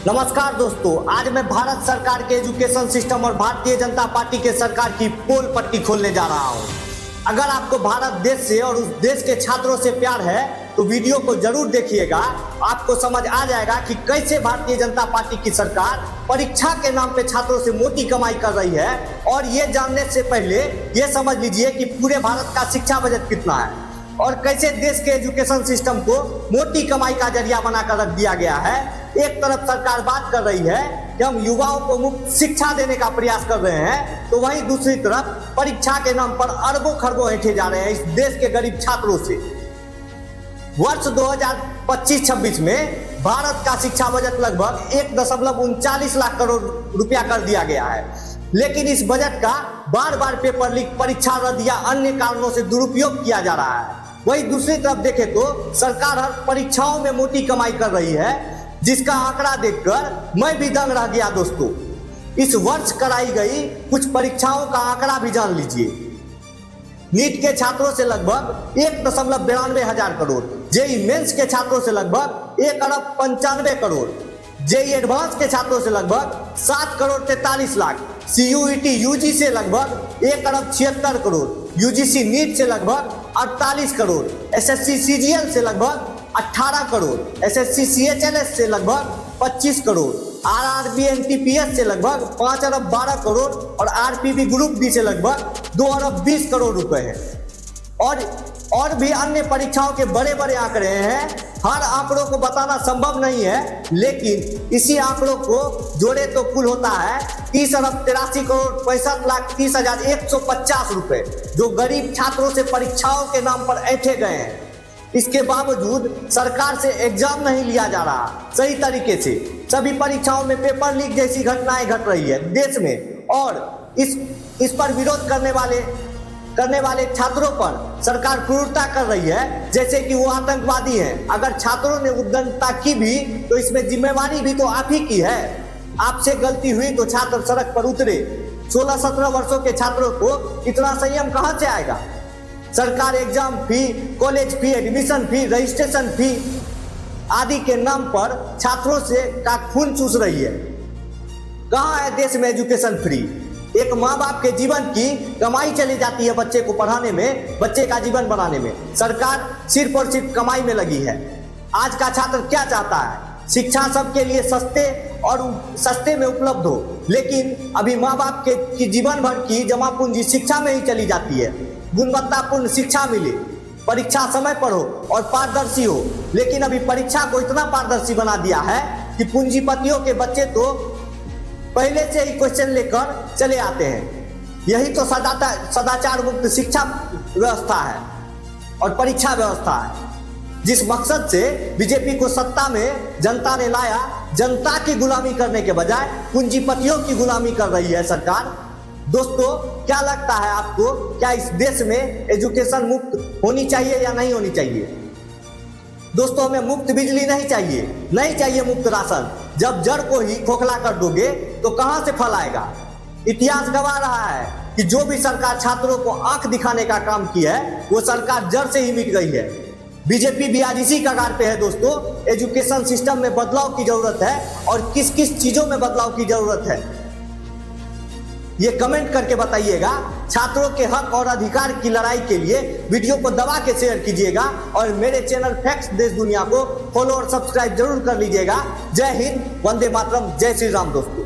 नमस्कार दोस्तों, आज मैं भारत सरकार के एजुकेशन सिस्टम और भारतीय जनता पार्टी के सरकार की पोल पट्टी खोलने जा रहा हूं। अगर आपको भारत देश से और उस देश के छात्रों से प्यार है तो वीडियो को जरूर देखिएगा। आपको समझ आ जाएगा कि कैसे भारतीय जनता पार्टी की सरकार परीक्षा के नाम पे छात्रों से मोटी कमाई कर रही है। और ये जानने से पहले ये समझ लीजिए कि पूरे भारत का शिक्षा बजट कितना है और कैसे देश के एजुकेशन सिस्टम को मोटी कमाई का जरिया बनाकर रख दिया गया है। एक तरफ सरकार बात कर रही है कि हम युवाओं को मुफ्त शिक्षा देने का प्रयास कर रहे हैं, तो वहीं दूसरी तरफ परीक्षा के नाम पर अरबों खरबों ऐंठे जा रहे हैं इस देश के गरीब छात्रों से। वर्ष 2025-26 में भारत का शिक्षा बजट लगभग 1.39 लाख करोड़ रुपया कर दिया गया है, लेकिन इस बजट का बार बार पेपर लीक, परीक्षा रद्द या अन्य कारणों से दुरुपयोग किया जा रहा है। वहीं दूसरी तरफ देखें तो सरकार हर परीक्षाओं में मोटी कमाई कर रही है, जिसका आंकड़ा देखकर मैं भी दंग रह गया। दोस्तों, इस वर्ष कराई गई कुछ परीक्षाओं का आंकड़ा भी जान लीजिए। नीट के छात्रों से लगभग 1.92 हजार करोड़, जेई मेंस के छात्रों से लगभग 1.95 अरब करोड़, जेई एडवांस के छात्रों से लगभग 7.43 करोड़, CUET यूजी से लगभग 1.76 अरब करोड़, यूजीसी नीट से लगभग 48 करोड़, SSC CGL से लगभग 18 करोड़, SSC CHLS से लगभग 25 करोड़, RRB NTPS से लगभग 5.12 अरब करोड़ और RPB ग्रुप डी से लगभग 2.20 अरब करोड़ रुपए है। और भी अन्य परीक्षाओं के बड़े बड़े आंकड़े हैं। हर आंकड़ों को बताना संभव नहीं है, लेकिन इसी आंकड़ों को जोड़े तो कुल होता है 30,83,65,30,150 रुपए, जो गरीब छात्रों से परीक्षाओं के नाम पर ऐंठे गए हैं। इसके बावजूद सरकार से एग्जाम नहीं लिया जा रहा सही तरीके से। सभी परीक्षाओं में पेपर लीक जैसी घटनाएं घट रही है देश में, और इस पर विरोध करने वाले छात्रों पर सरकार क्रूरता कर रही है, जैसे कि वो आतंकवादी हैं। अगर छात्रों ने उद्दंडता की भी तो इसमें जिम्मेवारी भी तो आप ही की है। आपसे गलती हुई तो छात्र सड़क पर उतरे। 16-17 वर्षों के छात्रों को इतना संयम कहां से आएगा? सरकार एग्जाम फी, college fee, admission fee, registration fee आदि के नाम पर छात्रों से का खून चूस रही है। कहां है देश में एजुकेशन फ्री? एक माँ बाप के जीवन की कमाई चली जाती है बच्चे को पढ़ाने में, बच्चे का जीवन बनाने में। सरकार सिर्फ और सिर्फ कमाई में लगी है। आज का छात्र क्या चाहता है? शिक्षा सबके लिए सस्ते में उपलब्ध हो, लेकिन अभी माँ बाप की जीवन भर की जमा पूंजी शिक्षा में ही चली जाती है। गुणवत्तापूर्ण शिक्षा मिले, परीक्षा समय पर हो और पारदर्शी हो, लेकिन अभी परीक्षा को इतना पारदर्शी बना दिया है कि पूंजीपतियों के बच्चे तो पहले से ही क्वेश्चन लेकर चले आते हैं। यही तो सदाचार मुक्त शिक्षा व्यवस्था है और परीक्षा व्यवस्था है, जिस मकसद से बीजेपी को सत्ता में जनता ने लाया। जनता की गुलामी करने के बजाय पूंजीपतियों की गुलामी कर रही है सरकार। दोस्तों, क्या लगता है आपको, क्या इस देश में एजुकेशन मुफ्त होनी चाहिए या नहीं होनी चाहिए? दोस्तों, हमें मुफ्त बिजली नहीं चाहिए मुफ्त राशन। जब जड़ को ही खोखला कर दोगे तो कहां से फल आएगा? इतिहास गवाह रहा है कि जो भी सरकार छात्रों को आंख दिखाने का काम की है, वो सरकार जड़ से ही मिट गई है। बीजेपी भी आज इसी कगार पे है। दोस्तों, एजुकेशन सिस्टम में बदलाव की जरूरत है और किस किस चीजों में बदलाव की जरूरत है, ये कमेंट करके बताइएगा। छात्रों के हक और अधिकार की लड़ाई के लिए वीडियो को दबा के शेयर कीजिएगा और मेरे चैनल फैक्ट्स देश दुनिया को फॉलो और सब्सक्राइब जरूर कर लीजिएगा। जय हिंद, वंदे मातरम, जय श्री राम। दोस्तों।